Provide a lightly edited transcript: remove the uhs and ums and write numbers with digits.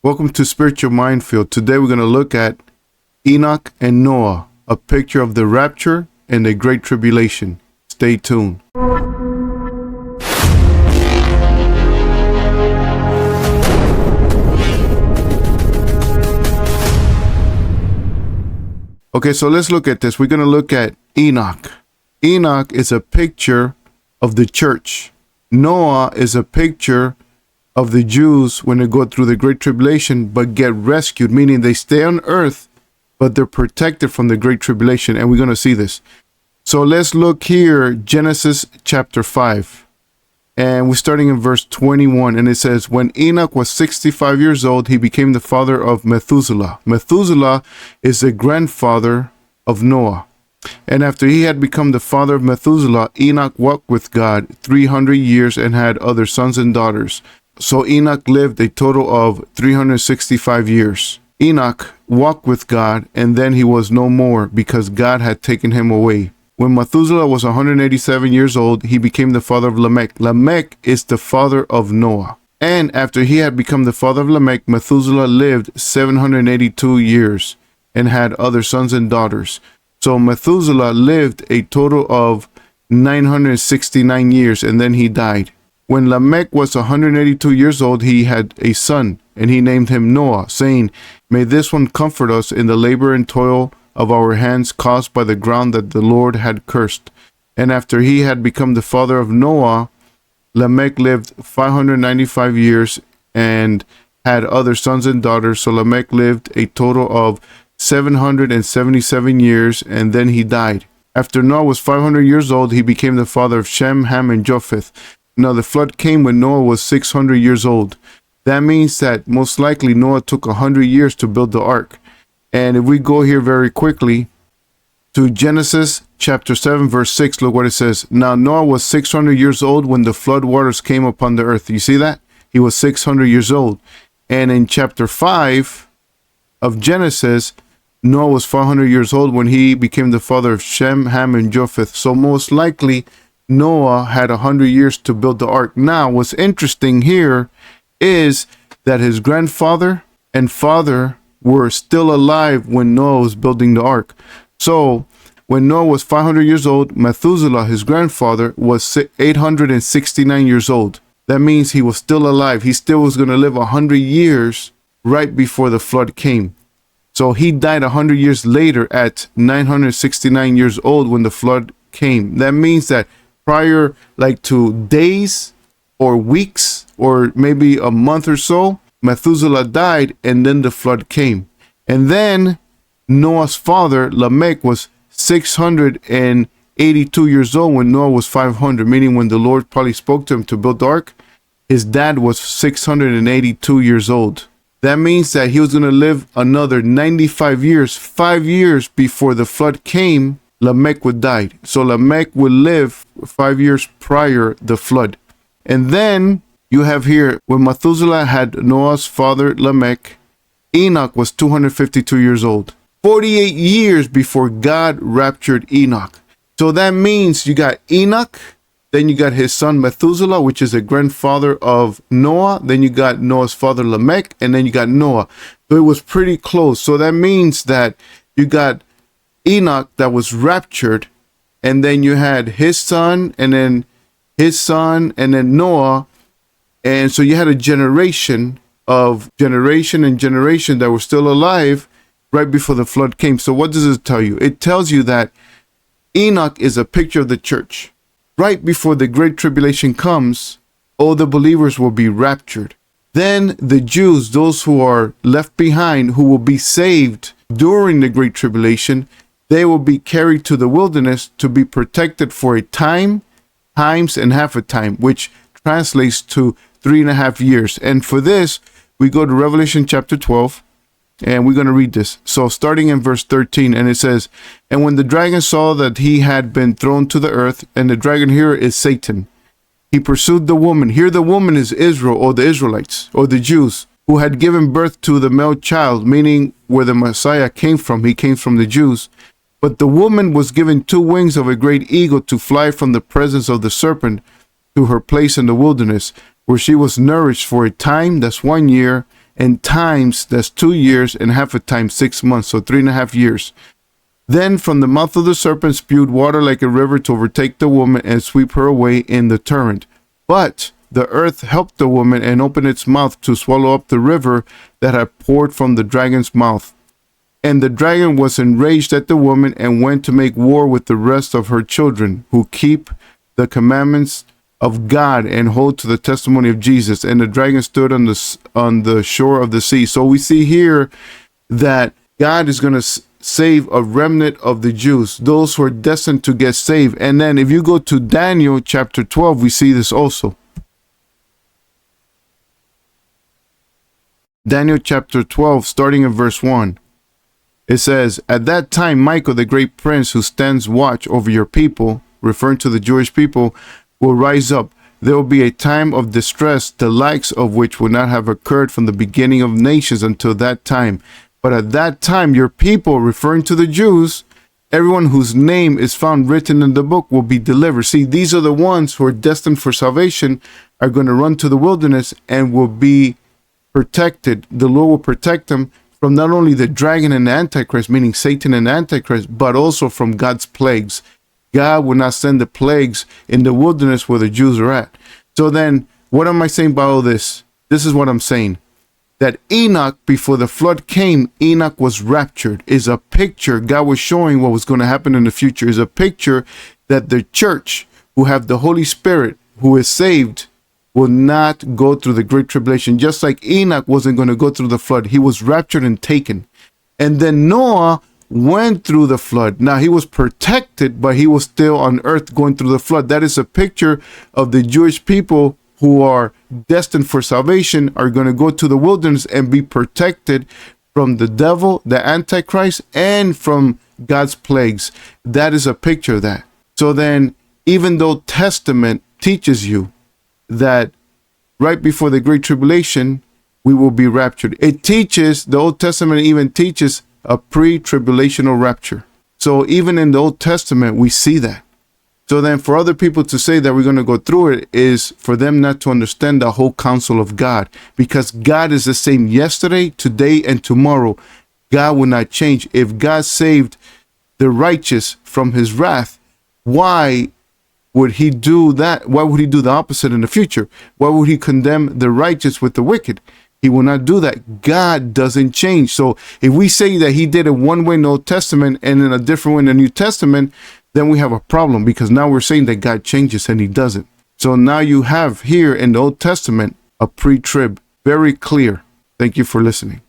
Welcome to Spiritual Minefield. Today we're going to look at Enoch and Noah, a picture of the rapture and the great tribulation. Stay tuned. Okay, so let's look at this. We're going to look at Enoch. Enoch is a picture of the church. Noah is a picture of the Jews when they go through the great tribulation but get rescued, meaning they stay on earth but they're protected from the great tribulation, and we're going to see this. So let's look here, Genesis chapter 5, and we're starting in verse 21, and it says, when Enoch was 65 years old, he became the father of Methuselah. Methuselah is the grandfather of Noah. And after he had become the father of Methuselah, Enoch walked with God 300 years and had other sons and daughters. So Enoch lived a total of 365 years. Enoch walked with God, and then he was no more because God had taken him away. When Methuselah was 187 years old, he became the father of Lamech. Lamech is the father of Noah. And after he had become the father of Lamech, Methuselah lived 782 years and had other sons and daughters. So Methuselah lived a total of 969 years, and then he died. When Lamech was 182 years old, he had a son, and he named him Noah, saying, may this one comfort us in the labor and toil of our hands caused by the ground that the Lord had cursed. And after he had become the father of Noah, Lamech lived 595 years and had other sons and daughters. So Lamech lived a total of 777 years, and then he died. After Noah was 500 years old, he became the father of Shem, Ham, and Japheth. Now the flood came when Noah was 600 years old. That means that most likely Noah took 100 years to build the ark. And if we go here very quickly to Genesis chapter 7 verse 6, look what it says. Now Noah was 600 years old when the flood waters came upon the earth. You see that? He was 600 years old. And in chapter 5 of Genesis, Noah was 400 years old when he became the father of Shem, Ham, and Japheth. So most likely Noah had 100 years to build the ark. Now what's interesting here is that his grandfather and father were still alive when Noah was building the ark. So when Noah was 500 years old, Methuselah, his grandfather, was 869 years old. That means he was still alive. He still was going to live 100 years right before the flood came. So he died 100 years later at 969 years old when the flood came. That means that prior to days or weeks or maybe a month or so, Methuselah died, and then the flood came. And then Noah's father, Lamech, was 682 years old when Noah was 500, meaning when the Lord probably spoke to him to build the ark, his dad was 682 years old. That means that he was going to live another 95 years, 5 years before the flood came. Lamech would die. So Lamech would live 5 years prior the flood. And then you have here, when Methuselah had Noah's father Lamech, Enoch was 252 years old. 48 years before God raptured Enoch. So that means you got Enoch, then you got his son Methuselah, which is the grandfather of Noah. Then you got Noah's father Lamech, and then you got Noah. So it was pretty close. So that means that you got Enoch that was raptured, and then you had his son, and then his son, and then Noah. And so you had a generation and generation that were still alive right before the flood came. So what does it tell you? It tells you that Enoch is a picture of the church. Right before the great tribulation comes, all the believers will be raptured. Then the Jews, those who are left behind, who will be saved during the great tribulation, they will be carried to the wilderness to be protected for a time, times, and half a time, which translates to 3.5 years. And for this, we go to Revelation chapter 12, and we're going to read this. So starting in verse 13, and it says, and when the dragon saw that he had been thrown to the earth, and the dragon here is Satan, he pursued the woman. Here the woman is Israel, or the Israelites, or the Jews, who had given birth to the male child, meaning where the Messiah came from. He came from the Jews. But the woman was given 2 wings of a great eagle to fly from the presence of the serpent to her place in the wilderness, where she was nourished for a time, that's 1 year, and times, that's 2 years, and half a time 6 months, so 3.5 years. Then from the mouth of the serpent spewed water like a river to overtake the woman and sweep her away in the torrent. But the earth helped the woman and opened its mouth to swallow up the river that had poured from the dragon's mouth. And the dragon was enraged at the woman and went to make war with the rest of her children, who keep the commandments of God and hold to the testimony of Jesus. And the dragon stood on the shore of the sea. So we see here that God is going to save a remnant of the Jews, those who are destined to get saved. And then if you go to Daniel chapter 12, we see this also. Daniel chapter 12, starting in verse 1. It says, "At that time, Michael, the great prince who stands watch over your people," referring to the Jewish people, "will rise up. There will be a time of distress, the likes of which would not have occurred from the beginning of nations until that time. But at that time, your people," referring to the Jews, "everyone whose name is found written in the book will be delivered." See, these are the ones who are destined for salvation, are going to run to the wilderness and will be protected. The Lord will protect them from not only the dragon and the Antichrist, meaning Satan and Antichrist, but also from God's plagues. God will not send the plagues in the wilderness where the Jews are at. So then, what am I saying by all this? This is what I'm saying. That Enoch, before the flood came, Enoch was raptured. Is a picture, God was showing what was going to happen in the future, is a picture that the church, who have the Holy Spirit, who is saved, will not go through the great tribulation. Just like Enoch wasn't going to go through the flood. He was raptured and taken. And then Noah went through the flood. Now he was protected, but he was still on earth going through the flood. That is a picture of the Jewish people who are destined for salvation, are going to go to the wilderness and be protected from the devil, the Antichrist, and from God's plagues. That is a picture of that. So then, even though Testament teaches you that right before the Great Tribulation, we will be raptured. It teaches, the Old Testament even teaches a pre-tribulational rapture. So even in the Old Testament, we see that. So then for other people to say that we're going to go through it is for them not to understand the whole counsel of God, because God is the same yesterday, today, and tomorrow. God will not change. If God saved the righteous from his wrath, why would he do that? Why would he do the opposite in the future? Why would he condemn the righteous with the wicked? He will not do that. God doesn't change. So if we say that he did it one way in the Old Testament and in a different way in the New Testament, then we have a problem, because now we're saying that God changes and he doesn't. So now you have here in the Old Testament a pre-trib, very clear. Thank you for listening.